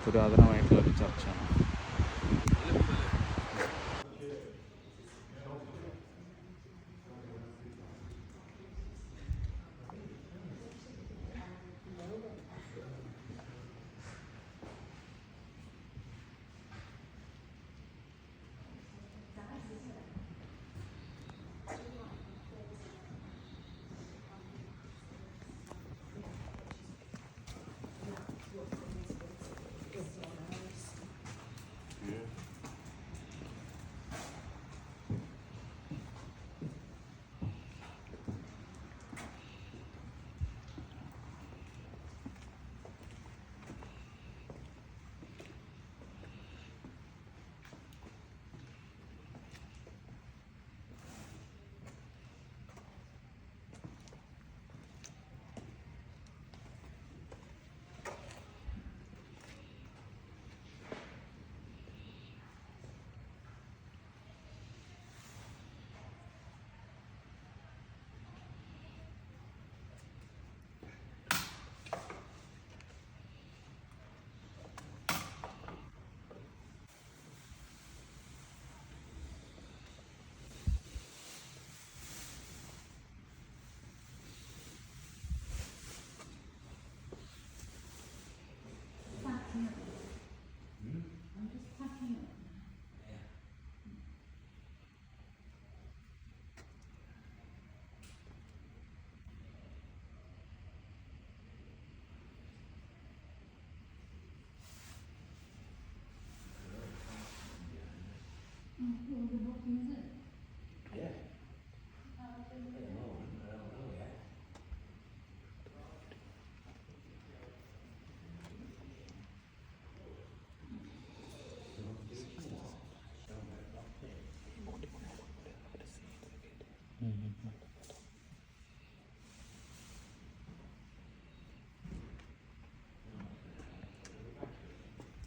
പുരാതനമായിട്ടുള്ള ഒരു ചർച്ചാണ്.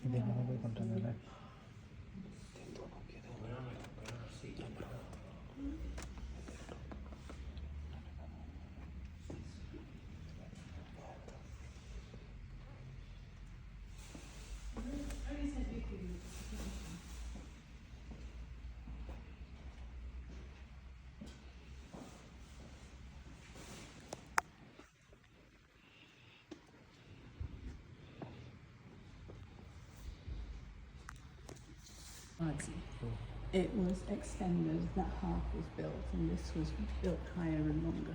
ഇതെങ്ങനെ പോയി കൊണ്ടുവന്നല്ലേ? It was extended, that half was built, and this was built higher and longer.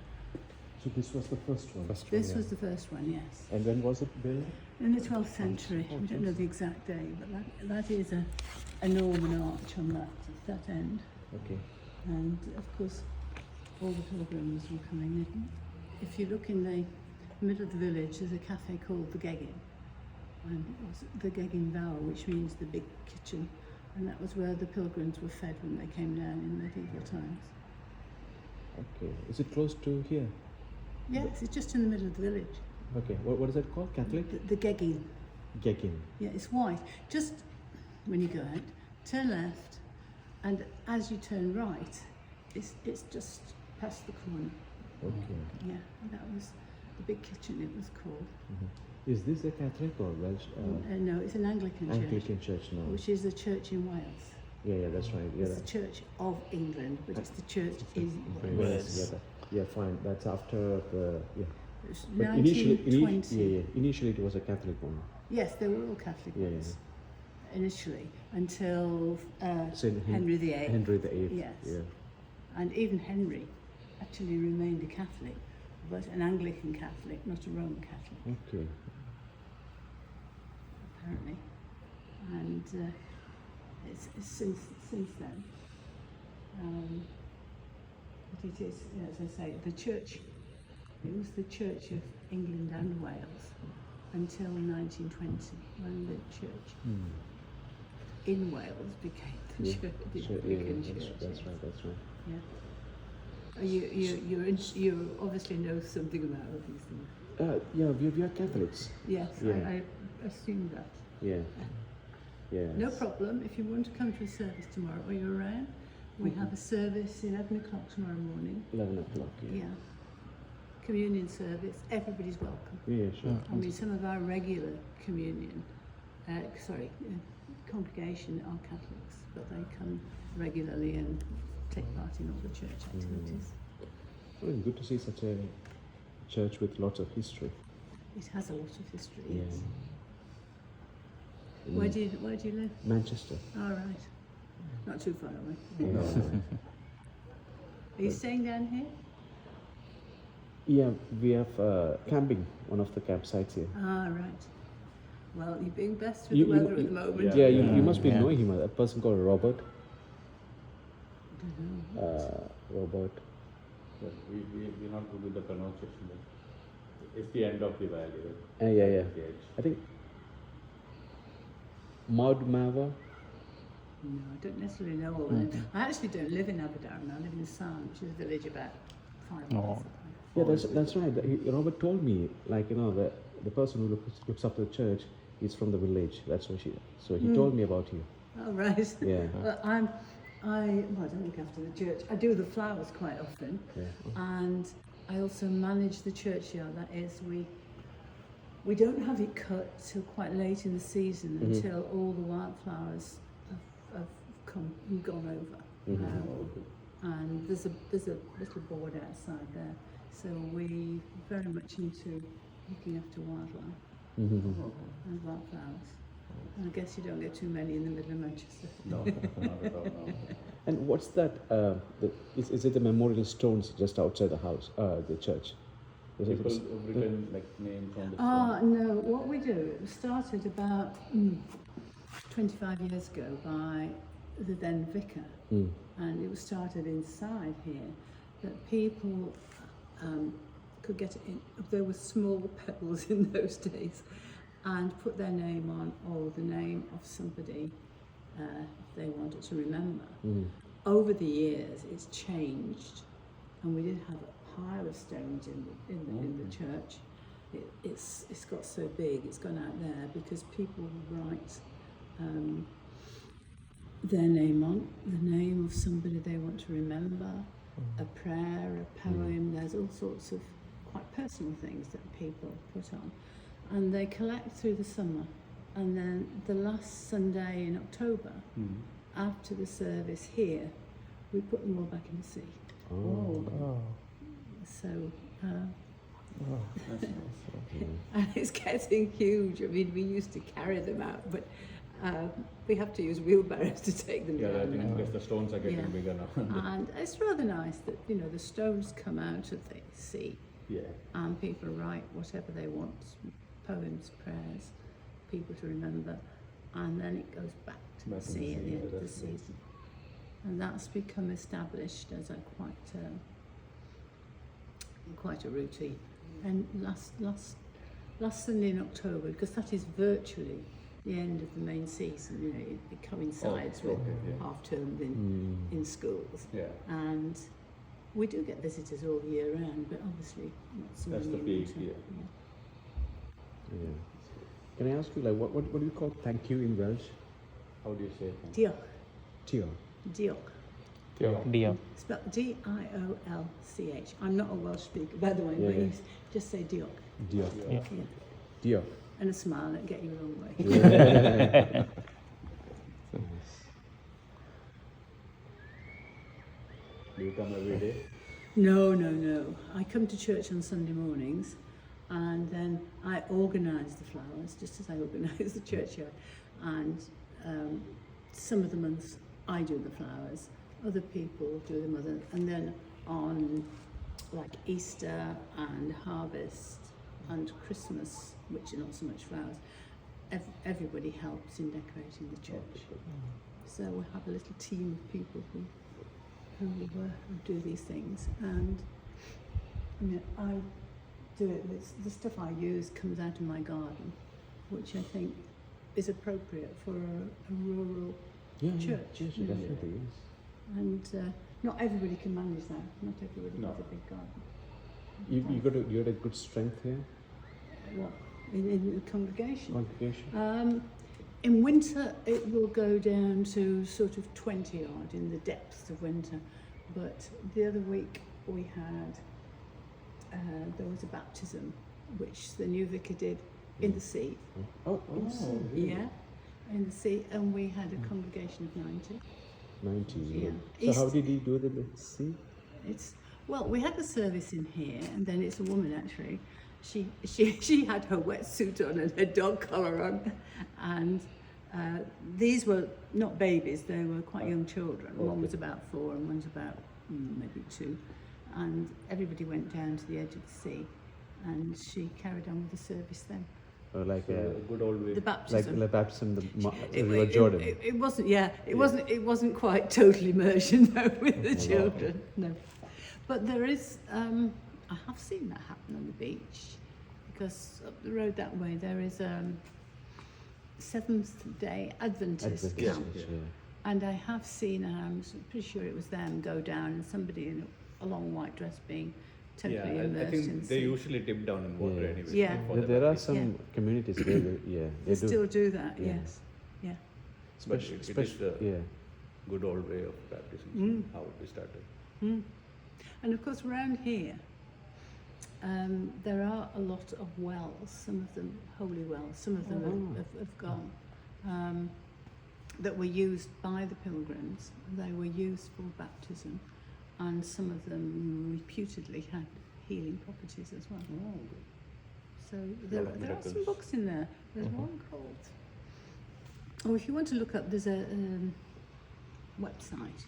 So this was the first one? This was the first one, yes. And when was it built? In the 12th century. We don't know the exact day, but that is a Norman arch on that end. Okay. And of course, all the pilgrims were coming in. If you look in the middle of the village, there's a cafe called the Geggin. And it was the Geggin Bower, which means the big kitchen. And that was where the pilgrims were fed when they came down in medieval times. Okay. Is it close to here? Yes, it's just in the middle of the village. Okay. What is it called? Catholic? The Geggin. Geggin. Yeah, it's white. Just when you go out, turn left, and as you turn right, it's just past the corner. Okay. Yeah, that was the big kitchen, it was called. Mm-hmm. Is this a Catholic or Welsh? No, it's an Anglican church now. which is the church in Wales. Yeah, that's right. Yeah, It's the Church of England, but it's the church in Wales. Wales. Yeah, fine. That's after the It's But 1920. initially it was a Catholic one. Yes, they were all Catholic ones. Initially, until Henry VIII. Henry VIII. Yes. Yeah. And even Henry actually remained a Catholic, but an Anglican Catholic, not a Roman Catholic. Okay. Apparently. And it's since then. But it is, as I say, the church. It was the Church of England and Wales until 1920, when the church in Wales became the church. The Anglican church. That's right. Yeah. You obviously know something about all these things. Yeah, we are Catholics. Yes, Yeah. I assumed that. Yeah. Yeah. No problem. If you want to come to a service tomorrow, are you around? We have a service 11 o'clock tomorrow morning. 11 o'clock. Yeah. Communion service. Everybody's welcome. Yeah, sure. I mean, some of our regular communion congregation are Catholics, but they come regularly and take part in all the church activities. Well, it's good to see such a church with lots of history. It has a lot of history. Yeah. Yes. Where do you live? Manchester. All right, not too far away. Yeah. Are you staying down here? Yeah, we have camping, one of the campsites here. Ah, right. Well, you're being blessed with the weather at the moment. Yeah, you must be knowing him, a person called Robert. I don't know. Robert. Well, we're not good with the pronunciation. But it's the end of the valley. Right? Yeah. The edge. I think Maudmava. No, I don't necessarily know all that. I actually don't live in Aberdown. I live in Sarn, which is a village about 5 miles away. Yeah, that's right. Robert told me, like, you know, the person who looks after the church is from the village. That's what So he told me about you. Oh, right. Yeah. Well, I don't look after the church. I do the flowers quite often, and I also manage the churchyard. That is, we don't have it cut till quite late in the season until all the wildflowers have come and gone over. And there's a little board outside there, so we very much into looking after wildlife and wildflowers. And I guess you don't get too many in the middle of Manchester. No, not at all. No. And what's that? Is it the memorial stones just outside the house, the church? People have written like names on the No, what we do, it started about 25 years ago by the then vicar, and it was started inside here, that people could get in, there were small pebbles in those days, and put their name on, or the name of somebody they wanted to remember. Over the years it's changed, and we did have a pile of stones in the church. It's got so big, it's gone out there because people write their name on, the name of somebody they want to remember, a prayer, a poem. There's all sorts of quite personal things that people put on, and they collect through the summer, and then the last Sunday in October, after the service here, we put them all back in the sea. So and it's getting huge. I mean, we used to carry them out, but we have to use wheelbarrows to take them down. I think because the stones are getting bigger now. And it's rather nice that, you know, the stones come out of the sea, and people write whatever they want, poems, prayers, people to remember, and then it goes back to the sea at the end of the season. And that's become established as a quite a routine. And last Sunday in October, because that is virtually the end of the main season, you know, it coincides with half term in schools. And we do get visitors all year round, but obviously not so many. That's the peak, Can I ask you, like, what do you call thank you in Welsh? How do you say it? Diolch. Tio. Diolch. Diolch. Spelled D-I-O-L-C-H. I'm not a Welsh speaker, by the way, but you just say diolch. Diolch. Yeah. Diolch. And a smile that'll get you a long way. Do you come every day? No. I come to church on Sunday mornings, and then I organise the flowers, just as I organise the churchyard. And some of the months I do the flowers, other people do them and then on like Easter and harvest and Christmas, which are not so much flowers, everybody helps in decorating the church. So we have a little team of people who do these things, and you know, I do it with the stuff I use comes out of my garden, which I think is appropriate for a rural church. Yes, definitely, yes. And not everybody can manage that. Not everybody has a big garden. You got a good strength here. What in the congregation? Congregation. In winter, it will go down to sort of 20 odd in the depths of winter. But the other week we had there was a baptism, which the new vicar did in the sea. Oh, Yeah, in the sea, and we had a congregation of 90. 90. Yeah. So how East- did he do the see? It's well, we had the service in here, and then it's a woman actually. She had her wetsuit on and her dog collar on, and these were not babies; they were quite young children. One was about 4, and one's about maybe 2, and everybody went down to the edge of the sea, and she carried on with the service then. Like A good old way. The baptism. like baptism, the It- River it- Jordan. It wasn't. Yeah, it wasn't. It wasn't quite total immersion though with the children. No, but there is. I have seen that happen on the beach, because up the road that way there is Seventh Day Adventist Adventist, camp, yeah. and I have seen. I'm pretty sure it was them go down, and somebody in a long white dress being totally Yeah, I immersed in think the they sea. usually dip down in water Yeah. anyway. Yeah. before the There are baptism. some communities where They they still do that. Yeah. Yes. Yeah. But it is the yeah. good old way of baptism, how it started. Mm. And of course, around here, there are a lot of wells, some of them holy wells, some of them have gone, that were used by the pilgrims. They were used for baptism, and some of them reputedly had healing properties as well. So there are some miracles. books in there. There's one called, if you want to look up, there's a website